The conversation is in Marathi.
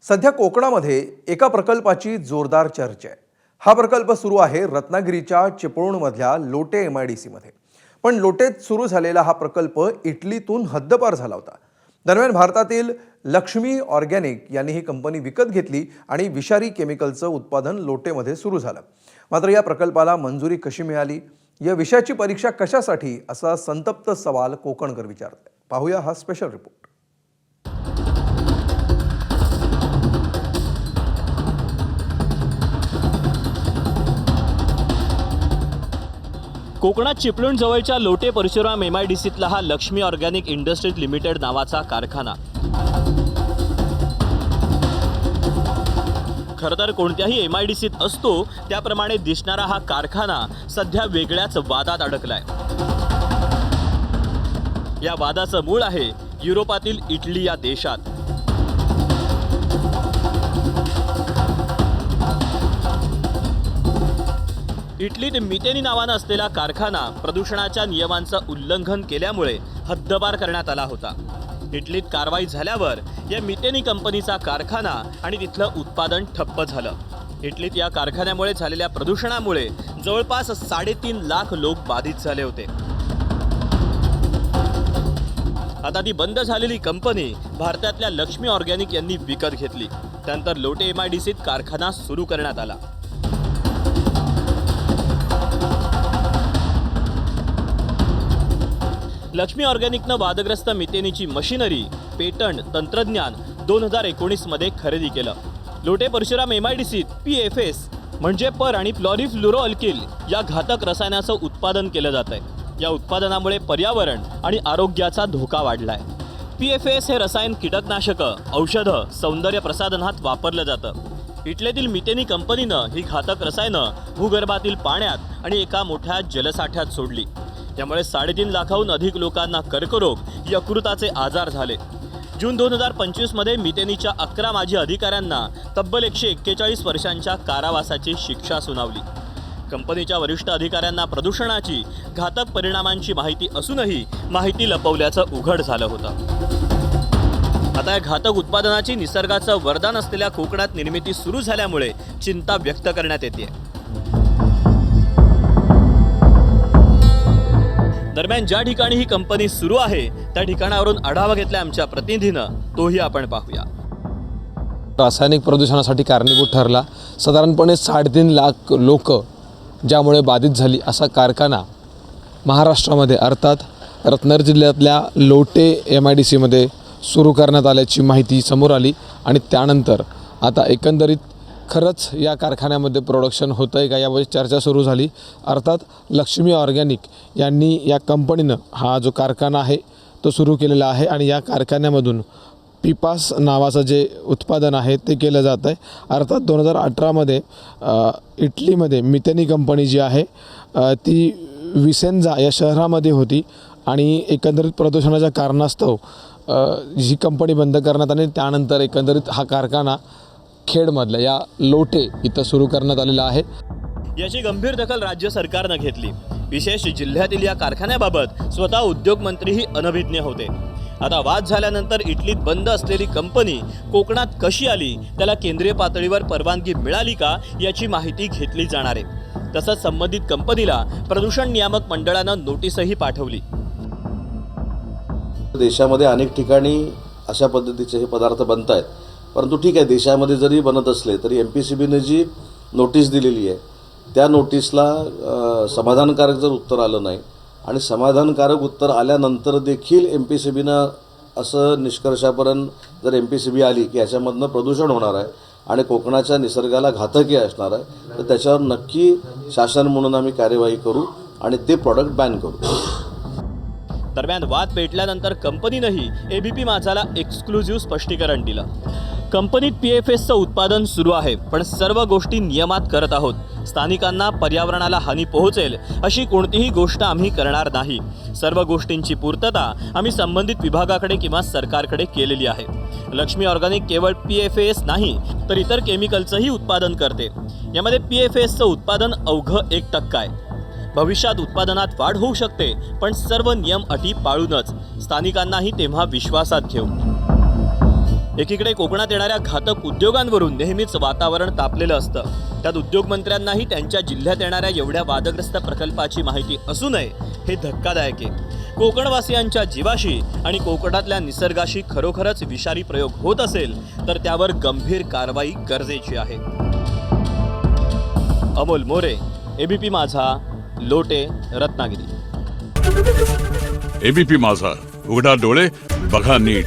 सध्या कोकणामध्ये एका प्रकल्पाची जोरदार चर्चा आहे। हा प्रकल्प सुरू आहे रत्नागिरीच्या चिपळूणमधल्या लोटे MIDC मध्ये। पण लोटेत सुरू झालेला हा प्रकल्प इटलीतून हद्दपार झाला होता। दरम्यान भारतातील लक्ष्मी ऑर्गॅनिक यांनी ही कंपनी विकत घेतली आणि विषारी केमिकलचं उत्पादन लोटेमध्ये सुरू झालं। मात्र या प्रकल्पाला मंजुरी कशी मिळाली, या विषयाची परीक्षा कशासाठी, असा संतप्त सवाल कोकणकर विचारतात। पाहूया हा स्पेशल रिपोर्ट। कोकणात चिपळूण जवळच्या लोटे परशुराम MIDCतला हा लक्ष्मी ऑर्गॅनिक इंडस्ट्रीज लिमिटेड नावाचा कारखाना। खरं तर कोणत्याही MIDCत असतो त्याप्रमाणे दिसणारा हा कारखाना सध्या वेगळ्याच वादात अडकलाय। या वादाचं मूळ आहे युरोपातील इटली या देशात। इटलीत मितेनी नावानं असलेला कारखाना प्रदूषणाच्या नियमांचं उल्लंघन केल्यामुळे हद्दपार करण्यात आला होता। इटलीत कारवाई झाल्यावर या मितेनी कंपनीचा कारखाना आणि तिथलं उत्पादन ठप्प झालं। इटलीत या कारखान्यामुळे झालेल्या प्रदूषणामुळे जवळपास 3.5 लाख लोक बाधित झाले होते। आता ती बंद झालेली कंपनी भारतातल्या लक्ष्मी ऑर्गॅनिक यांनी विकत घेतली। त्यानंतर लोटे MIDCत कारखाना सुरू करण्यात आला। लक्ष्मी ऑर्गॅनिकनं वादग्रस्त मितेनीची मशिनरी, पेटंट, तंत्रज्ञान 2019 मध्ये खरेदी केलं। लोटे परशुराम MIDCत PFS म्हणजे पर आणि फ्लोरिफ्लोरोअल्किल या घातक रसायनाचं उत्पादन केलं जातंय। या उत्पादनामुळे पर्यावरण आणि आरोग्याचा धोका वाढलाय। PFS हे रसायन कीटकनाशकं, औषधं, सौंदर्य प्रसाधनात वापरलं जातं। इटलीतील मितेनी कंपनीनं ही घातक रसायनं भूगर्भातील पाण्यात आणि एका मोठ्या जलसाठ्यात सोडली। त्यामुळे 3.5 लाखाहून अधिक लोकांना कर्करोग, यकृताचे आजार झाले। जून 2025 मध्ये मितेनीच्या 11 माजी अधिकाऱ्यांना तब्बल 141 वर्षांच्या कारावासाची शिक्षा सुनावली। कंपनीच्या वरिष्ठ अधिकाऱ्यांना प्रदूषणाची घातक परिणामांची माहिती असूनही माहिती लपवल्याचं उघड झालं होतं। आता या घातक उत्पादनाची निसर्गाचं वरदान असलेल्या कोकणात निर्मिती सुरू झाल्यामुळे चिंता व्यक्त करण्यात येते। दरम्यान ज्या ठिकाणी ही कंपनी सुरू आहे त्या ठिकाणावरून आढावा घेतला आमच्या प्रतिनिधीनं, तोही आपण पाहूया। रासायनिक प्रदूषणासाठी कारणीभूत ठरला साधारणपणे 3.5 लाख लोक ज्यामुळे बाधित झाली असा कारखाना महाराष्ट्रामध्ये अर्थात रत्नागिरी जिल्ह्यातल्या लोटे MIDC मध्ये सुरू करण्यात आल्याची माहिती समोर आली। आणि त्यानंतर आता एकंदरीत खरंच या कारखान्यामध्ये प्रोडक्शन होतं आहे का यावर चर्चा सुरू झाली। अर्थात लक्ष्मी ऑर्गॅनिक यांनी या कंपनीनं हा जो कारखाना आहे तो सुरू केलेला आहे आणि या कारखान्यामधून पिपास नावाचं जे उत्पादन आहे ते केलं जात आहे। अर्थात 2018 इटलीमध्ये मितेनी कंपनी जी आहे ती विसेन्झा या शहरामध्ये होती आणि एकंदरीत प्रदूषणाच्या कारणास्तव ही कंपनी बंद करण्यात आली। त्यानंतर एकंदरीत हा कारखाना खेडमधल्या या लोटे इथं सुरू करण्यात आलेला आहे। याची गंभीर दखल राज्य सरकारनं घेतली। विशेष जिल्ह्यातील या कारखान्याबाबत स्वतः उद्योगमंत्रीही अनभिज्ञ होते। आता वाद झाल्यानंतर इटलीत बंद असलेली कंपनी कोकणात कशी आली, त्याला केंद्रीय पातळीवर परवानगी मिळाली का याची माहिती घेतली जाणार आहे। तसंच संबंधित कंपनीला प्रदूषण नियामक मंडळानं नोटीसही पाठवली। देशामध्ये अनेक ठिकाणी अशा पद्धतीचे हे पदार्थ बनत आहेत, परंतु ठीक आहे, देशामध्ये जरी बनत असले तरी MPCBने जी नोटीस दिलेली आहे त्या नोटीसला समाधानकारक जर उत्तर आलं नाही आणि समाधानकारक उत्तर आल्यानंतर देखील MPCBनं असं निष्कर्षापर्यंत जर MPCB आली की याच्यामधनं प्रदूषण होणार आहे आणि कोकणाच्या निसर्गाला घातकही असणार आहे, तर त्याच्यावर नक्की शासन म्हणून आम्ही कार्यवाही करू आणि ते प्रॉडक्ट बॅन करू। दरम्यान वाद पेटल्यानंतर कंपनीनंही ABP माझाला एक्सक्लुझिव्ह स्पष्टीकरण दिलं। कंपनीत PFSचं उत्पादन सुरू आहे, पण सर्व गोष्टी नियमात करत आहोत। स्थानिकांना, पर्यावरणाला हानी पोहोचेल अशी कोणतीही गोष्ट आम्ही करणार नाही। सर्व गोष्टींची पूर्तता आम्ही संबंधित विभागाकडे किंवा सरकारकडे केलेली आहे। लक्ष्मी ऑर्गॅनिक केवळ PFS नाही तर इतर केमिकलचंही उत्पादन करते। यामध्ये PFSचं उत्पादन अवघं 1% आहे। भविष्यात उत्पादनात वाढ होऊ शकते, पण सर्व नियम अटी पाळूनच। स्थानिकांनाही तेव्हा विश्वासात घेऊ। एकीकडे कोकणात येणाऱ्या घातक उद्योगांवरून नेहमीच वातावरण तापलेलं असतं. त्यात उद्योगमंत्र्यांनाही त्यांच्या जिल्ह्यात येणाऱ्या एवढ्या वादग्रस्त प्रकल्पाची माहिती असू नये हे धक्कादायक आहे. कोकणवासियांच्या जीवाशी आणि कोकणातल्या निसर्गाशी खरोखरच विषारी प्रयोग होत असेल तर त्यावर गंभीर कारवाई गरजेची आहे. अमोल मोरे, एबीपी माझा, लोटे, रत्नागिरी. एबीपी माझा, उघडा डोळे बघा नीट.